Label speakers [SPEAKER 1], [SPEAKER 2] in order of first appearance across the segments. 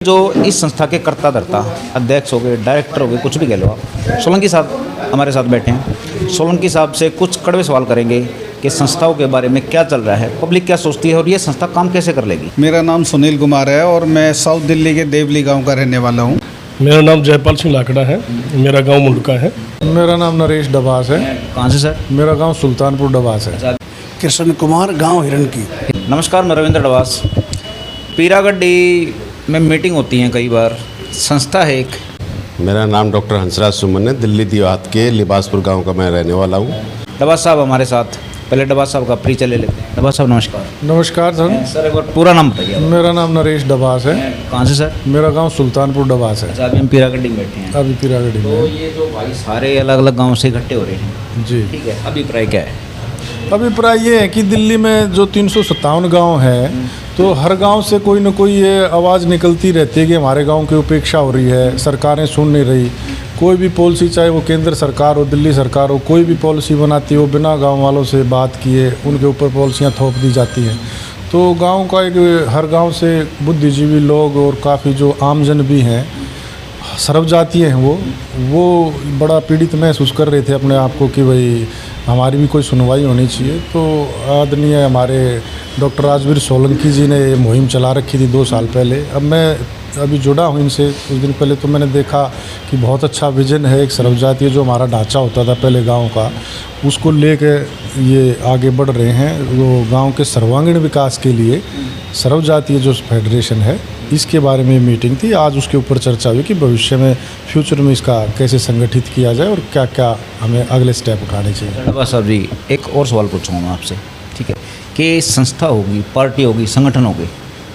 [SPEAKER 1] जो इस संस्था के कर्ता धर्ता अध्यक्ष हो गए, डायरेक्टर हो गए, कुछ भी कह लो आप, सोलंकी साहब हमारे साथ बैठे हैं। सोलंकी साहब से कुछ कड़वे सवाल करेंगे कि संस्थाओं के बारे में क्या चल रहा है, पब्लिक क्या सोचती है और ये संस्था काम कैसे कर लेगी।
[SPEAKER 2] मेरा नाम सुनील कुमार है और मैं साउथ दिल्ली के देवली गांव का रहने वाला हूं।
[SPEAKER 3] मेरा नाम जयपाल सिंह लाकड़ा है, मेरा गांव मुंडका है।
[SPEAKER 4] मेरा नाम नरेश डबास है।
[SPEAKER 1] कहाँ से सर?
[SPEAKER 4] मेरा गांव सुल्तानपुर डबास है।
[SPEAKER 5] कृष्ण कुमार, गांव हिरण की।
[SPEAKER 1] नमस्कार, मैं रविंद्र डबास। पीरागड्डी में मीटिंग होती हैं कई बार, संस्था है एक।
[SPEAKER 6] मेरा नाम डॉक्टर हंसराज सुमन है, दिल्ली देहात के लिबासपुर गांव का मैं रहने वाला हूं।
[SPEAKER 1] डबास साहब हमारे साथ, पहले डबास साहब का परिचय ले लेते हैं। डबास साहब नमस्कार।
[SPEAKER 4] नमस्कार सर।
[SPEAKER 1] सर एक बार पूरा नाम बताइए।
[SPEAKER 4] मेरा नाम नरेश डबास है।
[SPEAKER 1] कहाँ से सर?
[SPEAKER 4] मेरा गांव सुल्तानपुर डबास है।
[SPEAKER 1] अच्छा, अभी हम पीरागड्डी में बैठे हैं।
[SPEAKER 4] अभी पीरागढ़ी
[SPEAKER 1] तो
[SPEAKER 4] में।
[SPEAKER 1] ये जो भाई सारे अलग अलग गाँव से इकट्ठे हो रहे हैं,
[SPEAKER 4] जी,
[SPEAKER 1] ठीक है, अभिप्राय क्या है?
[SPEAKER 4] अभिप्राय ये है कि दिल्ली में जो 357 गांव हैं, तो हर गांव से कोई न कोई ये आवाज़ निकलती रहती है कि हमारे गांव की उपेक्षा हो रही है, सरकारें सुन नहीं रही। कोई भी पॉलिसी, चाहे वो केंद्र सरकार हो, दिल्ली सरकार हो, कोई भी पॉलिसी बनाती है वो बिना गांव वालों से बात किए उनके ऊपर पॉलिसियां थोप दी जाती हैं। तो गांव का एक, हर गांव से बुद्धिजीवी लोग और काफ़ी जो आमजन भी हैं, सर्व जातीय हैं, वो बड़ा पीड़ित महसूस कर रहे थे अपने आप को कि भाई हमारी भी कोई सुनवाई होनी चाहिए। तो आदरणीय हमारे डॉक्टर राजवीर सोलंकी जी ने ये मुहिम चला रखी थी 2 साल पहले। अब मैं अभी जुड़ा हूँ इनसे कुछ दिन पहले, तो मैंने देखा कि बहुत अच्छा विजन है। एक सर्वजातीय जो हमारा ढांचा होता था पहले गांव का, उसको लेके ये आगे बढ़ रहे हैं। वो गांव के सर्वांगीण विकास के लिए सर्वजातीय जो फेडरेशन है, इसके बारे में मीटिंग थी। आज उसके ऊपर चर्चा हुई कि भविष्य में फ्यूचर में इसका कैसे संगठित किया जाए और क्या क्या हमें अगले स्टेप उठाने चाहिए।
[SPEAKER 1] डबास साहब जी, एक और सवाल पूछूंगा मैं आपसे, ठीक है, कि संस्था होगी, पार्टी होगी, संगठन होगी,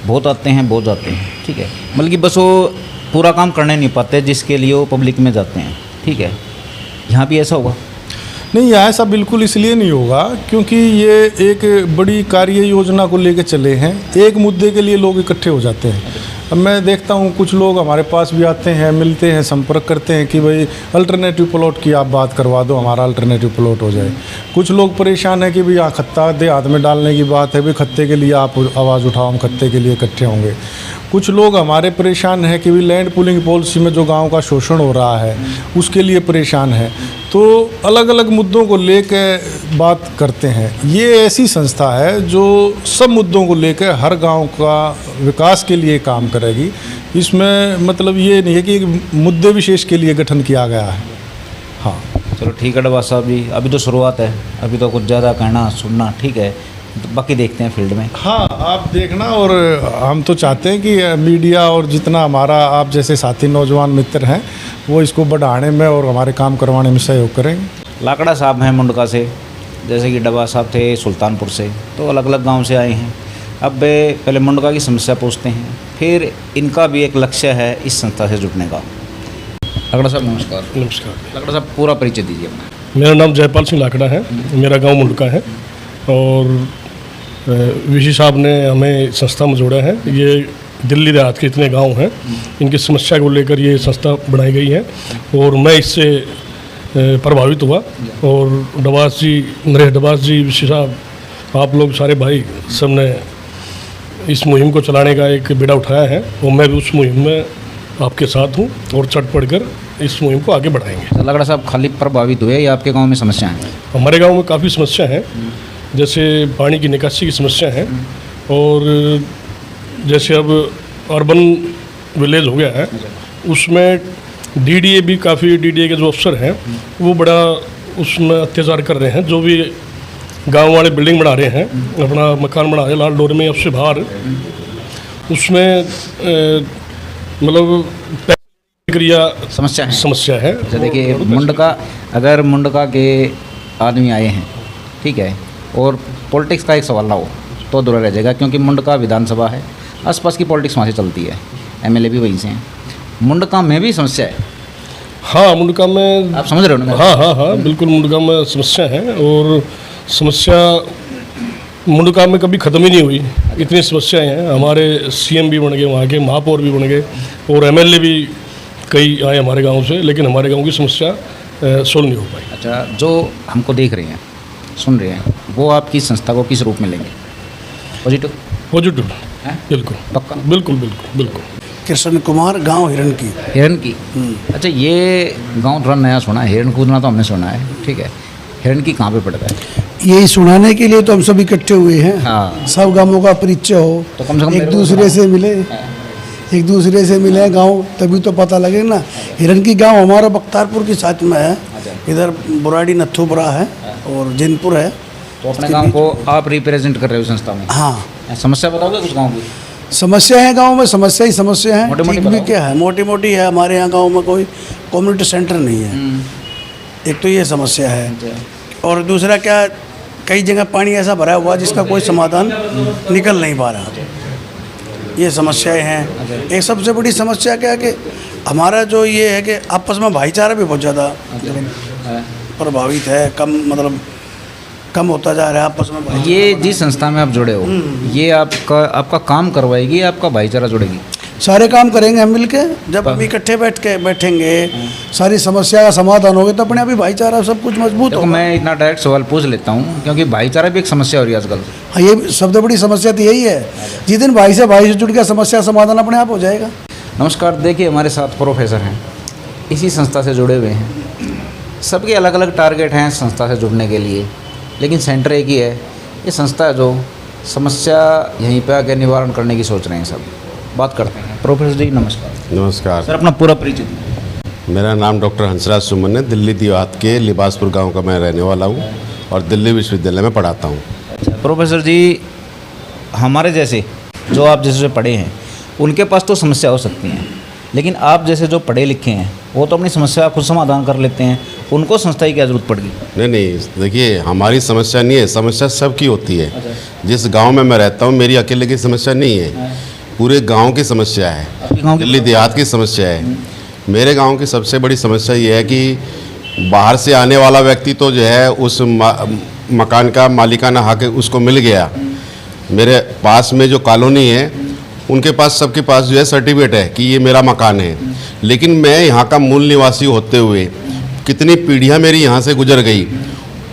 [SPEAKER 1] बहुत आते हैं, बहुत जाते हैं, ठीक है, बल्कि बस वो पूरा काम करने नहीं पाते जिसके लिए वो पब्लिक में जाते हैं, ठीक है, यहाँ भी ऐसा होगा?
[SPEAKER 4] नहीं, ऐसा बिल्कुल इसलिए नहीं होगा क्योंकि ये एक बड़ी कार्य योजना को लेकर चले हैं। एक मुद्दे के लिए लोग इकट्ठे हो जाते हैं। अब मैं देखता हूँ कुछ लोग हमारे पास भी आते हैं, मिलते हैं, संपर्क करते हैं कि भाई अल्टरनेटिव प्लॉट की आप बात करवा दो, हमारा अल्टरनेटिव प्लॉट हो जाए। कुछ लोग परेशान हैं कि भाई यहाँ खत्ता देहात में डालने की बात है, भाई खत्ते के लिए आप आवाज़ उठाओ, हम खत्ते के लिए इकट्ठे होंगे। कुछ लोग हमारे परेशान हैं कि भाई लैंड पूलिंग पॉलिसी में जो गाँव का शोषण हो रहा है उसके लिए परेशान है। तो अलग अलग मुद्दों को लेकर बात करते हैं। ये ऐसी संस्था है जो सब मुद्दों को लेकर हर गांव का विकास के लिए काम करेगी। इसमें मतलब ये नहीं है कि एक मुद्दे विशेष के लिए गठन किया गया है। हाँ,
[SPEAKER 1] चलो ठीक है डबास साहब जी, अभी तो शुरुआत है, अभी तो कुछ ज़्यादा कहना सुनना ठीक है, तो बाकी देखते हैं फील्ड में।
[SPEAKER 4] हाँ, आप देखना। और हम तो चाहते हैं कि मीडिया और जितना हमारा आप जैसे साथी नौजवान मित्र हैं वो इसको बढ़ाने में और हमारे काम करवाने में सहयोग करेंगे।
[SPEAKER 1] लाकड़ा साहब हैं मुंडका से, जैसे कि डबास साहब थे सुल्तानपुर से, तो अलग अलग गांव से आए हैं। अब पहले मुंडका की समस्या पूछते हैं, फिर इनका भी एक लक्ष्य है इस संस्था से जुड़ने का। लाकड़ा साहब नमस्कार।
[SPEAKER 3] नमस्कार।
[SPEAKER 1] लाकड़ा साहब पूरा परिचय दीजिए अपना।
[SPEAKER 3] मेरा नाम जयपाल सिंह लाकड़ा है, मेरा गांव मुंडका है और वीसी साहब ने हमें संस्था में जोड़ा है। ये दिल्ली देहात के इतने गांव हैं, इनकी समस्या को लेकर ये संस्था बनाई गई है और मैं इससे प्रभावित हुआ। और डबास जी, नरेश डबास जी, वीसी साहब, आप लोग सारे भाई सब ने इस मुहिम को चलाने का एक बीड़ा उठाया है और मैं भी उस मुहिम में आपके साथ हूँ और चढ़ पड़ कर इस मुहिम को आगे बढ़ाएंगे।
[SPEAKER 1] लाकड़ा साहब खाली प्रभावित हुए या आपके गाँव में समस्या है?
[SPEAKER 3] हमारे गाँव में काफ़ी समस्या है, जैसे पानी की निकासी की समस्या है और जैसे अब अर्बन विलेज हो गया है, उसमें डीडीए भी काफ़ी, डीडीए के जो अफसर हैं वो बड़ा उसमें अत्याचार कर रहे हैं। जो भी गांव वाले बिल्डिंग बना रहे हैं, अपना मकान बना रहे हैं लाल डोर में, उससे बाहर उसमें मतलब प्रक्रिया समस्या है।
[SPEAKER 1] अच्छा देखिए, मुंडका, अगर मुंडका के आदमी आए हैं, ठीक है, और पॉलिटिक्स का एक सवाल ना हो तो अधूरा रह जाएगा, क्योंकि मुंडका विधानसभा है, आसपास की पॉलिटिक्स वहाँ से चलती है, एमएलए भी वहीं से हैं। मुंडका में भी समस्या है।
[SPEAKER 3] हाँ, मुंडका में
[SPEAKER 1] आप समझ रहे हो ना?
[SPEAKER 3] हाँ, बिल्कुल मुंडका में समस्या है और समस्या मुंडका में कभी ख़त्म ही नहीं हुई। इतनी समस्याएं हैं। हमारे सीएम भी बन गए, वहाँ के महापौर भी बन गए और एमएलए भी कई आए हमारे गाँव से, लेकिन हमारे गाँव की समस्या सोल्व नहीं हो पाई।
[SPEAKER 1] अच्छा, जो हमको देख रहे हैं, सुन रहे हैं, वो आपकी संस्था को किस रूप में लेंगे? पॉजिटिव?
[SPEAKER 3] पॉजिटिव,
[SPEAKER 1] हैं?
[SPEAKER 3] बिल्कुल
[SPEAKER 1] पक्का?
[SPEAKER 3] बिल्कुल बिल्कुल बिल्कुल।
[SPEAKER 5] कृष्ण कुमार, गांव हिरण की।
[SPEAKER 1] हिरन की। अच्छा, ये गांव थोड़ा नया सुना है, हिरन कूदना तो हमने सुना है, ठीक है। हिरन की कहाँ पे पड़ता है?
[SPEAKER 5] यही सुनाने के लिए तो हम सब इकट्ठे हुए हैं।
[SPEAKER 1] हाँ।
[SPEAKER 5] सब गांवों का परिचय हो,
[SPEAKER 1] तो कम से कम
[SPEAKER 5] एक
[SPEAKER 1] मेरे को
[SPEAKER 5] दूसरे से मिले, एक दूसरे से मिले गांव, तभी तो पता लगे ना। हिरन की गांव हमारा बख्तारपुर के साथ में है, इधर बुराड़ी नथुपुरा है और जिनपुर है।
[SPEAKER 1] तो अपने गांव को आप रिप्रेजेंट कर रहे हो संस्था में?
[SPEAKER 5] हाँ।
[SPEAKER 1] समस्या बताओगे कुछ गाँव की?
[SPEAKER 5] समस्या है गांव में, समस्या ही समस्या है।
[SPEAKER 1] मोटी-मोटी
[SPEAKER 5] ठीक भी
[SPEAKER 1] बताओ।
[SPEAKER 5] क्या है, मोटी मोटी है। हमारे यहाँ गांव में कोई कम्युनिटी सेंटर नहीं है, एक तो ये समस्या है। और दूसरा क्या, कई जगह पानी ऐसा भरा हुआ जिसका कोई समाधान निकल नहीं पा रहा, ये समस्याएं हैं। एक सबसे बड़ी समस्या क्या है कि हमारा जो ये है कि आपस में भाईचारा भी बहुत ज़्यादा प्रभावित है, कम होता जा रहा है आपस में भाईचारा।
[SPEAKER 1] ये जिस संस्था में आप जुड़े हो, ये आपका काम करवाएगी, आपका भाईचारा जुड़ेगी?
[SPEAKER 5] सारे काम करेंगे हम मिलके, जब हम इकट्ठे बैठेंगे, सारी समस्या का समाधान होगा तो अपने आप ही भाईचारा सब कुछ मजबूत
[SPEAKER 1] देखो,
[SPEAKER 5] होगा।
[SPEAKER 1] मैं इतना डायरेक्ट सवाल पूछ लेता हूँ क्योंकि भाईचारा भी एक समस्या हो रही है आजकल।
[SPEAKER 5] हाँ, ये सबसे बड़ी समस्या तो यही है। जिस दिन भाई से जुड़ गया, समस्या समाधान अपने आप हो जाएगा।
[SPEAKER 1] नमस्कार, देखिए हमारे साथ प्रोफेसर हैं, इसी संस्था से जुड़े हुए हैं। सबके अलग अलग टारगेट हैं संस्था से जुड़ने के लिए, लेकिन सेंटर एक ही है। ये संस्था है जो समस्या यहीं पे आके निवारण करने की सोच रहे हैं। सब बात करते हैं। प्रोफेसर जी नमस्कार।
[SPEAKER 6] नमस्कार
[SPEAKER 1] सर, अपना पूरा परिचय दीजिए।
[SPEAKER 6] मेरा नाम डॉक्टर हंसराज सुमन है। दिल्ली देहात के लिबासपुर गांव का मैं रहने वाला हूं और दिल्ली विश्वविद्यालय में पढ़ाता हूं।
[SPEAKER 1] अच्छा प्रोफेसर जी, हमारे जैसे जो आप जैसे पढ़े हैं उनके पास तो समस्या हो सकती हैं, लेकिन आप जैसे जो पढ़े लिखे हैं वो तो अपनी समस्या खुद समाधान कर लेते हैं, उनको संस्था की क्या जरूरत पड़ेगी?
[SPEAKER 6] नहीं, देखिए हमारी समस्या नहीं है, समस्या सबकी होती है। जिस गांव में मैं रहता हूं मेरी अकेले की समस्या नहीं है, पूरे गांव की समस्या है, दिल्ली देहात की समस्या है। मेरे गांव की सबसे बड़ी समस्या ये है कि बाहर से आने वाला व्यक्ति तो जो है उस मकान का मालिकाना हक उसको मिल गया। मेरे पास में जो कॉलोनी है उनके पास, सबके पास जो है सर्टिफिकेट है कि ये मेरा मकान है, लेकिन मैं यहाँ का मूल निवासी होते हुए कितनी पीढ़ियाँ मेरी यहाँ से गुजर गई,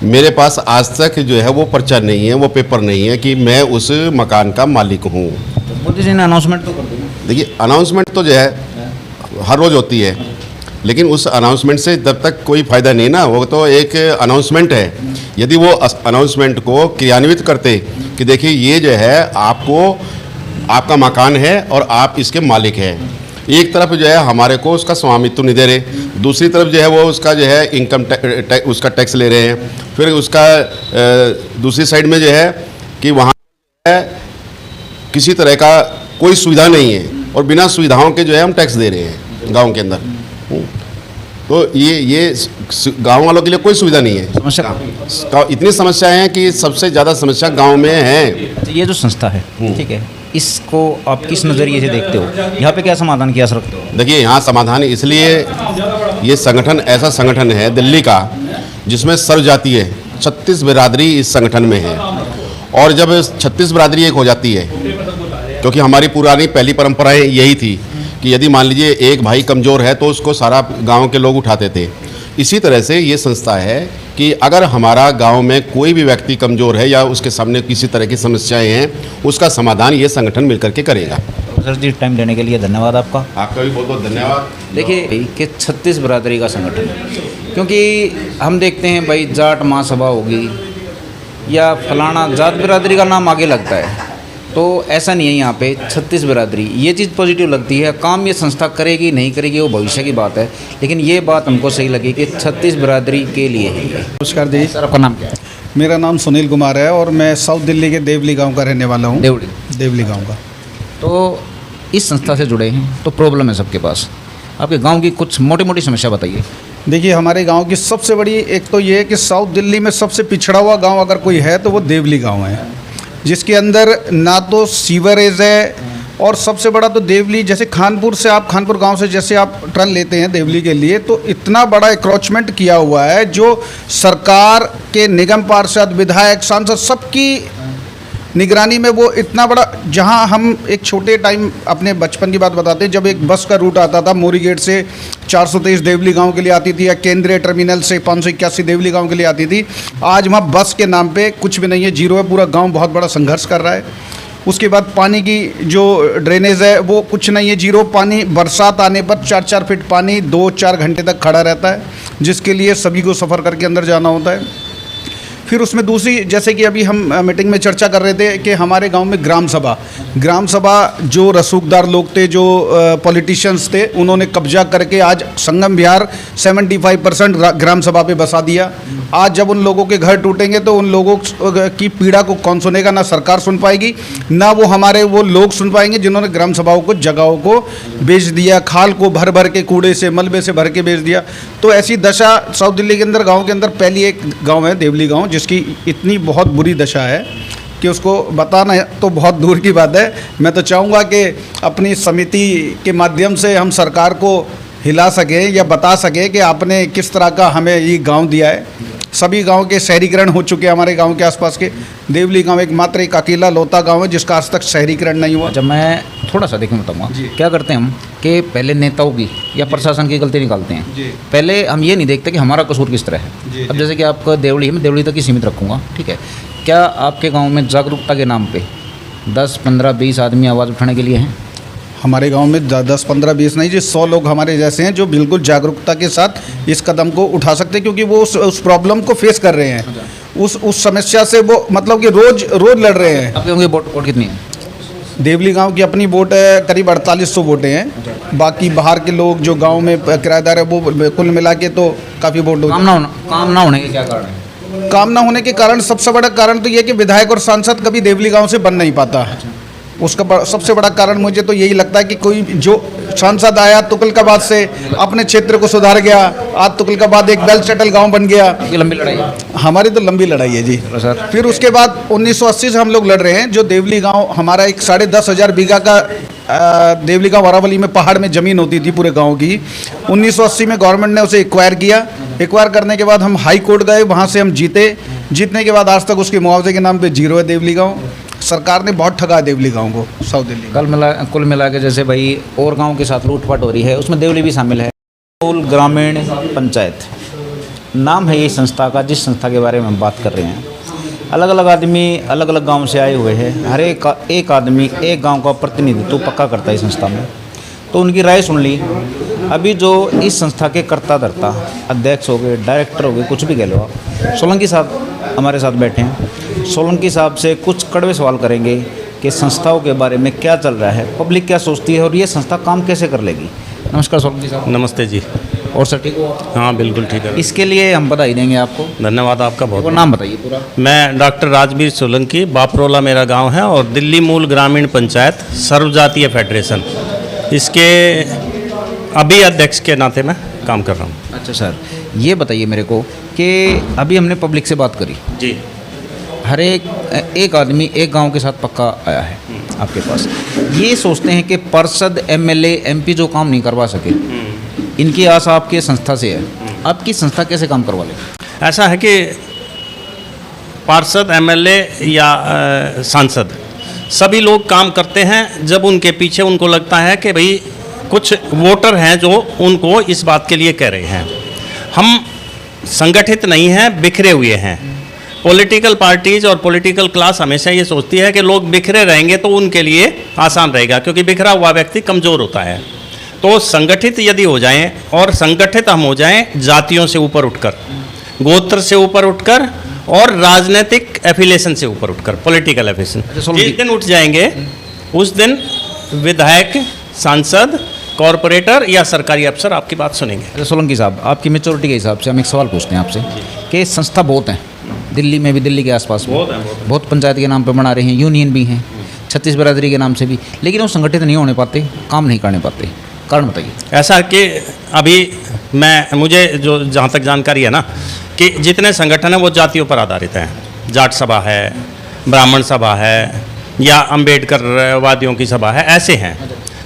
[SPEAKER 6] मेरे पास आज तक जो है वो पर्चा नहीं है, वो पेपर नहीं है कि मैं उस मकान का मालिक हूँ।
[SPEAKER 1] मोदी जी ने अनाउंसमेंट तो कर दी। देखिए
[SPEAKER 6] अनाउंसमेंट तो जो है हर रोज़ होती है, लेकिन उस अनाउंसमेंट से जब तक कोई फ़ायदा नहीं ना, वो तो एक अनाउंसमेंट है। यदि वो अनाउंसमेंट को क्रियान्वित करते कि देखिए ये जो है आपका मकान है और आप इसके मालिक हैं, एक तरफ जो है हमारे को उसका स्वामित्व नहीं दे रहे, दूसरी तरफ जो है वो उसका जो है इनकम उसका टैक्स ले रहे हैं, फिर उसका दूसरी साइड में जो है कि वहाँ किसी तरह का कोई सुविधा नहीं है और बिना सुविधाओं के जो है हम टैक्स दे रहे हैं गांव के अंदर। तो ये गांव वालों के लिए कोई सुविधा नहीं है।
[SPEAKER 1] समस्या
[SPEAKER 6] इतनी समस्याएं हैं कि सबसे ज़्यादा समस्या गांव में है।
[SPEAKER 1] ये जो संस्था है, ठीक है, इसको आप किस नज़रिए से देखते हो? यहाँ पे क्या समाधान किया सकते हो?
[SPEAKER 6] देखिए यहाँ समाधान इसलिए, ये संगठन ऐसा संगठन है दिल्ली का जिसमें सर्व जाति है, 36 बिरादरी इस संगठन में है। और जब 36 बिरादरी एक हो जाती है, क्योंकि हमारी पुरानी पहली परंपराएं यही थी कि यदि मान लीजिए एक भाई कमज़ोर है तो उसको सारा गांव के लोग उठाते थे। इसी तरह से ये संस्था है कि अगर हमारा गांव में कोई भी व्यक्ति कमज़ोर है या उसके सामने किसी तरह की समस्याएं हैं, उसका समाधान ये संगठन मिलकर के करेगा।
[SPEAKER 1] सर जी, टाइम देने के लिए धन्यवाद आपका।
[SPEAKER 6] आपका भी बहुत बहुत धन्यवाद।
[SPEAKER 1] देखिए कि 36 बिरादरी का संगठन है, क्योंकि हम देखते हैं भाई जाट महासभा होगी या फलाना जात बिरादरी का नाम आगे लगता है, तो ऐसा नहीं है। यहाँ पे 36 बिरादरी, ये चीज़ पॉजिटिव लगती है। काम ये संस्था करेगी नहीं करेगी वो भविष्य की बात है, लेकिन ये बात हमको सही लगी कि 36 बिरादरी के लिए है ये।
[SPEAKER 2] नमस्कार जी।
[SPEAKER 1] सर, आपका नाम क्या है?
[SPEAKER 2] मेरा नाम सुनील कुमार है और मैं साउथ दिल्ली के देवली गांव का रहने वाला हूँ। देवली गांव का।
[SPEAKER 1] तो इस संस्था से जुड़े हैं तो प्रॉब्लम है सबके पास, आपके गांव की कुछ मोटी मोटी समस्या बताइए।
[SPEAKER 2] देखिए हमारे गांव की सबसे बड़ी एक तो ये है कि साउथ दिल्ली में सबसे पिछड़ा हुआ गांव अगर कोई है तो वो देवली गांव है, जिसके अंदर ना तो सीवरेज है और सबसे बड़ा तो देवली, जैसे खानपुर से आप खानपुर गांव से जैसे आप टर्न लेते हैं देवली के लिए, तो इतना बड़ा एंक्रोचमेंट किया हुआ है जो सरकार के निगम पार्षद विधायक सांसद सबकी निगरानी में वो इतना बड़ा, जहां हम एक छोटे टाइम अपने बचपन की बात बताते हैं, जब एक बस का रूट आता था मोरी गेट से 423 देवली गांव के लिए आती थी या केंद्रीय टर्मिनल से 581 देवली गांव के लिए आती थी, आज वहां बस के नाम पे कुछ भी नहीं है, जीरो है। पूरा गांव बहुत बड़ा संघर्ष कर रहा है उसके बाद पानी की जो ड्रेनेज है वो कुछ नहीं है, जीरो पानी। बरसात आने पर 4-4 फीट पानी 2-4 घंटे तक खड़ा रहता है, जिसके लिए सभी को सफ़र करके अंदर जाना होता है। फिर उसमें दूसरी, जैसे कि अभी हम मीटिंग में चर्चा कर रहे थे कि हमारे गांव में ग्राम सभा जो रसूखदार लोग थे, जो पॉलिटिशियंस थे, उन्होंने कब्जा करके आज संगम विहार 75% ग्राम सभा पे बसा दिया। आज जब उन लोगों के घर टूटेंगे तो उन लोगों की पीड़ा को कौन सुनेगा? ना सरकार सुन पाएगी, ना वो हमारे वो लोग सुन पाएंगे जिन्होंने ग्राम सभाओं को, जगहों को बेच दिया, खाल को भर भर के, कूड़े से, मलबे से भर के बेच दिया। तो ऐसी दशा साउथ दिल्ली के अंदर, गाँव के अंदर पहली एक गाँव है देवली गाँव, जिसकी इतनी बहुत बुरी दशा है कि उसको बताना तो बहुत दूर की बात है। मैं तो चाहूँगा कि अपनी समिति के माध्यम से हम सरकार को हिला सकें या बता सकें कि आपने किस तरह का हमें ये गांव दिया है। सभी गांव के शहरीकरण हो चुके हैं, हमारे गांव के आसपास के। देवली गांव एकमात्र एक अकेला लौता गांव है जिसका आज तक शहरीकरण नहीं हुआ।
[SPEAKER 1] जब मैं थोड़ा सा देखना बताऊँगा, क्या करते हैं हम कि पहले नेताओं की या प्रशासन की गलती निकालते हैं। पहले हम ये नहीं देखते कि हमारा कसूर किस तरह है। अब जैसे कि आपका देवली है, मैं देवली तक ही सीमित रखूँगा, ठीक है। क्या आपके गाँव में जागरूकता के नाम पर 10, 15, 20 आदमी आवाज़ उठाने के लिए हैं?
[SPEAKER 2] हमारे गांव में 10, 15, 20 नहीं जी, 100 लोग हमारे जैसे हैं जो बिल्कुल जागरूकता के साथ इस कदम को उठा सकते हैं, क्योंकि वो उस प्रॉब्लम को फेस कर रहे हैं। उस समस्या से वो मतलब कि रोज लड़ रहे हैं।
[SPEAKER 1] आपके गाँव की वोट कितनी है?
[SPEAKER 2] देवली गांव की अपनी वोट है करीब 4800 वोटें हैं। बाकी बाहर के लोग जो गांव में किराएदार है वो कुल मिला के तो काफ़ी वोट।
[SPEAKER 1] काम ना होने के क्या कारण है?
[SPEAKER 2] काम ना होने के कारण सबसे बड़ा कारण तो ये कि विधायक और सांसद कभी देवली गांव से बन नहीं पाता है। उसका सबसे बड़ा कारण मुझे तो यही लगता है कि कोई जो सांसद आया तुगलकाबाद से अपने क्षेत्र को सुधार गया, आज तुगलकाबाद एक वेल सेटल गांव बन गया।
[SPEAKER 1] ये लंबी लड़ाई है?
[SPEAKER 2] हमारी तो लंबी लड़ाई है जी
[SPEAKER 1] सर।
[SPEAKER 2] फिर उसके बाद 1980 से हम लोग लड़ रहे हैं। जो देवली गांव हमारा एक 10,500 बीघा का देवली गांव अरावली में पहाड़ में ज़मीन होती थी पूरे गांव की। 1980 में गवर्नमेंट ने उसे एक्वायर किया। एक्वायर करने के बाद हम हाई कोर्ट गए, वहाँ से हम जीतने के बाद आज तक उसके मुआवजे के नाम पे जीरो है देवली गांव। सरकार ने बहुत ठगा देवली गांव को, साउथ दिल्ली।
[SPEAKER 1] कुल मिला के जैसे भाई और गांव के साथ लूटपाट हो रही है, उसमें देवली भी शामिल है। मूल ग्रामीण पंचायत नाम है ये संस्था का, जिस संस्था के बारे में हम बात कर रहे हैं। अलग अलग आदमी अलग अलग गांव से आए हुए हैं। हर एक आदमी एक गांव का प्रतिनिधित्व पक्का करता है इस संस्था में। तो उनकी राय सुन ली। अभी जो इस संस्था के कर्ता धर्ता, अध्यक्ष हो गए, डायरेक्टर हो गए, कुछ भी कह लो आप, सोलंकी साहब हमारे साथ बैठे हैं। सोलंकी साहब से कुछ कड़वे सवाल करेंगे कि संस्थाओं के बारे में क्या चल रहा है, पब्लिक क्या सोचती है और ये संस्था काम कैसे कर लेगी। नमस्कार सोलंकी साहब।
[SPEAKER 7] नमस्ते जी।
[SPEAKER 1] और सर ठीक हो?
[SPEAKER 7] हाँ बिल्कुल ठीक है।
[SPEAKER 1] इसके लिए हम बधाई देंगे आपको।
[SPEAKER 7] धन्यवाद आपका बहुत।
[SPEAKER 1] वो नाम बताइए पूरा।
[SPEAKER 7] मैं डॉक्टर राजवीर सोलंकी, बापरोला मेरा गांव है और दिल्ली मूल ग्रामीण पंचायत सर्वजातीय फेडरेशन, इसके अभी अध्यक्ष के नाते मैं काम कर रहा हूँ।
[SPEAKER 1] अच्छा सर, ये बताइए मेरे को कि अभी हमने पब्लिक से बात करी
[SPEAKER 7] जी।
[SPEAKER 1] हर एक आदमी एक गांव के साथ पक्का आया है आपके पास। ये सोचते हैं कि पार्षद, एमएलए, एमपी जो काम नहीं करवा सके, इनकी आशा आपकी संस्था से है। आपकी संस्था कैसे काम करवा ले?
[SPEAKER 7] ऐसा है कि पार्षद, एमएलए या सांसद सभी लोग काम करते हैं जब उनके पीछे उनको लगता है कि भाई कुछ वोटर हैं जो उनको इस बात के लिए कह रहे हैं। हम संगठित नहीं हैं, बिखरे हुए हैं। पॉलिटिकल पार्टीज और पॉलिटिकल क्लास हमेशा ये सोचती है कि लोग बिखरे रहेंगे तो उनके लिए आसान रहेगा, क्योंकि बिखरा हुआ व्यक्ति कमज़ोर होता है। तो संगठित यदि हो जाएं और संगठित हम हो जाएं जातियों से ऊपर उठकर, गोत्र से ऊपर उठकर और राजनीतिक एफिलिएशन से ऊपर उठकर, पॉलिटिकल एफिलिएशन, जिस दिन उठ जाएंगे उस दिन विधायक, सांसद, कॉरपोरेटर या सरकारी अफसर आपकी बात सुनेंगे।
[SPEAKER 1] सोलंकी साहब, आपकी मेच्योरिटी के हिसाब से हम एक सवाल पूछते हैं आपसे कि संस्था बहुत हैं दिल्ली में भी, दिल्ली के आसपास में बहुत पंचायत के नाम पे बना रहे हैं, यूनियन भी हैं, 36 बिरादरी के नाम से भी, लेकिन वो संगठित नहीं होने पाते, काम नहीं करने पाते। कारण बताइए।
[SPEAKER 7] ऐसा कि अभी मुझे जो जहाँ तक जानकारी है ना, कि जितने संगठन हैं वो जातियों पर आधारित हैं। जाट सभा है, ब्राह्मण सभा है या अम्बेडकर वादियों की सभा है, ऐसे हैं।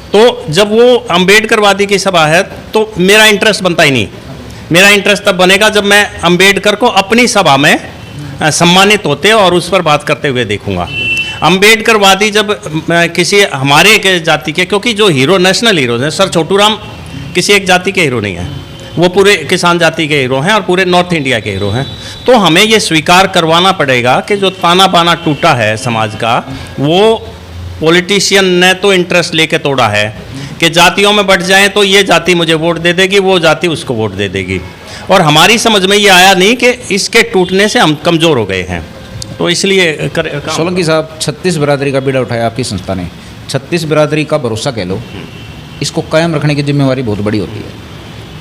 [SPEAKER 7] तो जब वो अम्बेडकरवादी की सभा है तो मेरा इंटरेस्ट बनता ही नहीं। मेरा इंटरेस्ट तब बनेगा जब मैं अम्बेडकर को अपनी सभा में सम्मानित होते और उस पर बात करते हुए देखूंगा। अम्बेडकरवादी जब किसी हमारे के जाति के, क्योंकि जो हीरो नेशनल हीरो हैं, सर छोटू राम किसी एक जाति के हीरो नहीं हैं, वो पूरे किसान जाति के हीरो हैं और पूरे नॉर्थ इंडिया के हीरो हैं। तो हमें ये स्वीकार करवाना पड़ेगा कि जो ताना बाना टूटा है समाज का, वो पॉलिटिशियन ने तो इंटरेस्ट लेके तोड़ा है कि जातियों में बट जाएं तो ये जाति मुझे वोट दे देगी, वो जाति उसको वोट दे देगी, और हमारी समझ में ये आया नहीं कि इसके टूटने से हम कमज़ोर हो गए हैं। तो इसलिए
[SPEAKER 1] सोलंकी साहब, 36 बिरादरी का बीड़ा उठाया आपकी संस्था ने। 36 बिरादरी का भरोसा कह लो, इसको कायम रखने की जिम्मेवारी बहुत बड़ी होती है।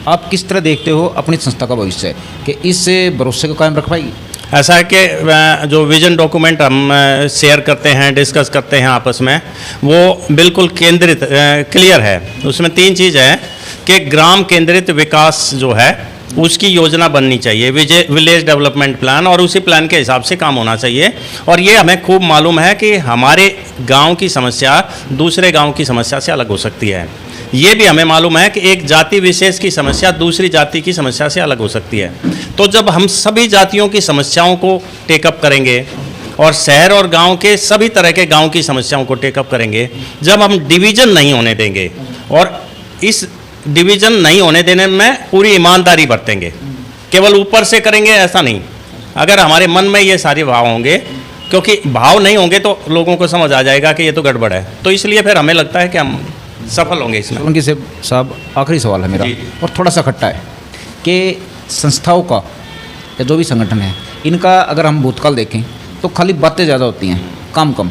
[SPEAKER 1] आप किस तरह देखते हो अपनी संस्था का भविष्य कि इस भरोसे को कायम रख पाएगी?
[SPEAKER 7] ऐसा है कि जो विजन डॉक्यूमेंट हम शेयर करते हैं, डिस्कस करते हैं आपस में, वो बिल्कुल केंद्रित क्लियर है। उसमें 3 चीज़ है कि ग्राम केंद्रित विकास जो है उसकी योजना बननी चाहिए, विलेज डेवलपमेंट प्लान, और उसी प्लान के हिसाब से काम होना चाहिए। और ये हमें खूब मालूम है कि हमारे गांव की समस्या दूसरे गांव की समस्या से अलग हो सकती है। ये भी हमें मालूम है कि एक जाति विशेष की समस्या दूसरी जाति की समस्या से अलग हो सकती है। तो जब हम सभी जातियों की समस्याओं को टेकअप करेंगे और शहर और गांव के सभी तरह के गांव की समस्याओं को टेकअप करेंगे, जब हम डिवीज़न नहीं होने देंगे, और इस डिवीज़न नहीं होने देने में पूरी ईमानदारी बरतेंगे, केवल ऊपर से करेंगे ऐसा नहीं। अगर हमारे मन में ये सारे भाव होंगे, क्योंकि भाव नहीं होंगे तो लोगों को समझ आ जाएगा कि ये तो गड़बड़ है, तो इसलिए फिर हमें लगता है कि हम सफल होंगे इसमें।
[SPEAKER 1] सोलंकी साहब, आखिरी सवाल है मेरा, और थोड़ा सा खट्टा है कि संस्थाओं का या जो भी संगठन है, इनका अगर हम भूतकाल देखें तो खाली बातें ज़्यादा होती हैं, काम कम।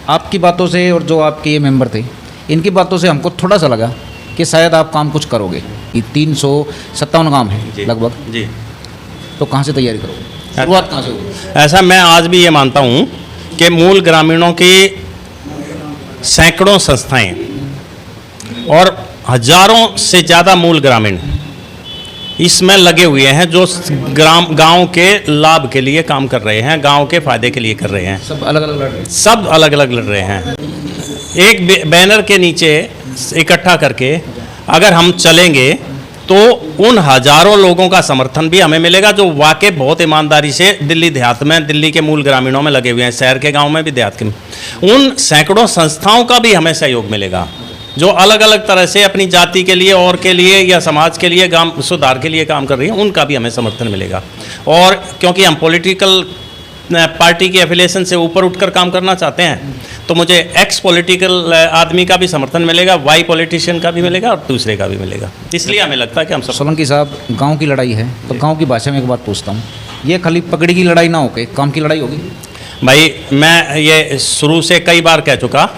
[SPEAKER 1] आपकी बातों से और जो आपके ये मेंबर थे, इनकी बातों से हमको थोड़ा सा लगा कि शायद आप काम कुछ करोगे। ये 357 काम है लगभग
[SPEAKER 7] जी,
[SPEAKER 1] तो कहाँ से तैयारी करोगे? शुरुआत कहाँ से होगी?
[SPEAKER 7] ऐसा मैं आज भी ये मानता हूँ कि मूल ग्रामीणों की सैकड़ों संस्थाएं और हजारों से ज़्यादा मूल ग्रामीण इसमें लगे हुए हैं, जो गांव के लाभ के लिए काम कर रहे हैं, गांव के फायदे के लिए कर रहे हैं।
[SPEAKER 1] सब अलग अलग लड़ रहे हैं।
[SPEAKER 7] सब अलग अलग लड़ रहे हैं। एक बैनर के नीचे इकट्ठा करके अगर हम चलेंगे तो उन हजारों लोगों का समर्थन भी हमें मिलेगा, जो वाकई बहुत ईमानदारी से दिल्ली देहात में, दिल्ली के मूल ग्रामीणों में लगे हुए हैं, शहर के गांव में भी, देहात के। उन सैकड़ों संस्थाओं का भी हमें सहयोग मिलेगा, जो अलग अलग तरह से अपनी जाति के लिए और के लिए या समाज के लिए, गांव सुधार के लिए काम कर रही हैं, उनका भी हमें समर्थन मिलेगा। और क्योंकि हम पॉलिटिकल पार्टी की एफिलिएशन से ऊपर उठकर काम करना चाहते हैं, तो मुझे एक्स पॉलिटिकल आदमी का भी समर्थन मिलेगा, वाई पॉलिटिशियन का भी मिलेगा और दूसरे का भी मिलेगा। इसलिए हमें लगता है कि हम सब।
[SPEAKER 1] सोलंकी साहब, गांव की लड़ाई है तो गांव की भाषा में एक बात पूछता हूँ, ये खाली पगड़ी की लड़ाई ना होके काम की लड़ाई होगी?
[SPEAKER 7] भाई, मैं ये शुरू से कई बार कह चुका,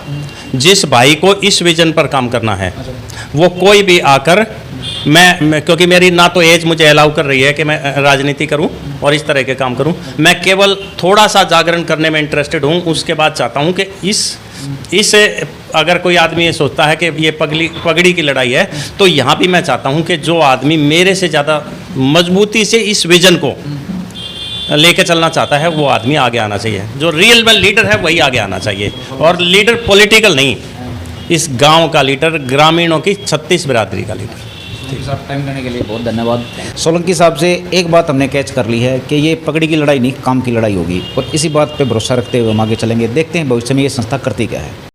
[SPEAKER 7] जिस भाई को इस विजन पर काम करना है, वो कोई भी आकर, मैं क्योंकि मेरी ना तो एज मुझे अलाउ कर रही है कि मैं राजनीति करूं और इस तरह के काम करूं, मैं केवल थोड़ा सा जागरण करने में इंटरेस्टेड हूं। उसके बाद चाहता हूं कि इस अगर कोई आदमी ये सोचता है कि ये पगड़ी की लड़ाई है, तो यहाँ भी मैं चाहता हूं कि जो आदमी मेरे से ज़्यादा मजबूती से इस विजन को लेके चलना चाहता है, वो आदमी आगे आना चाहिए। जो रियल में लीडर है वही आगे आना चाहिए, और लीडर पॉलिटिकल नहीं, इस गांव का लीडर, ग्रामीणों की 36 बिरादरी का लीडर।
[SPEAKER 1] साहब, टाइम देने के लिए बहुत धन्यवाद। सोलंकी साहब से एक बात हमने कैच कर ली है कि ये पगड़ी की लड़ाई नहीं, काम की लड़ाई होगी, और इसी बात पे भरोसा रखते हुए हम आगे चलेंगे। देखते हैं भविष्य में ये संस्था करती क्या है।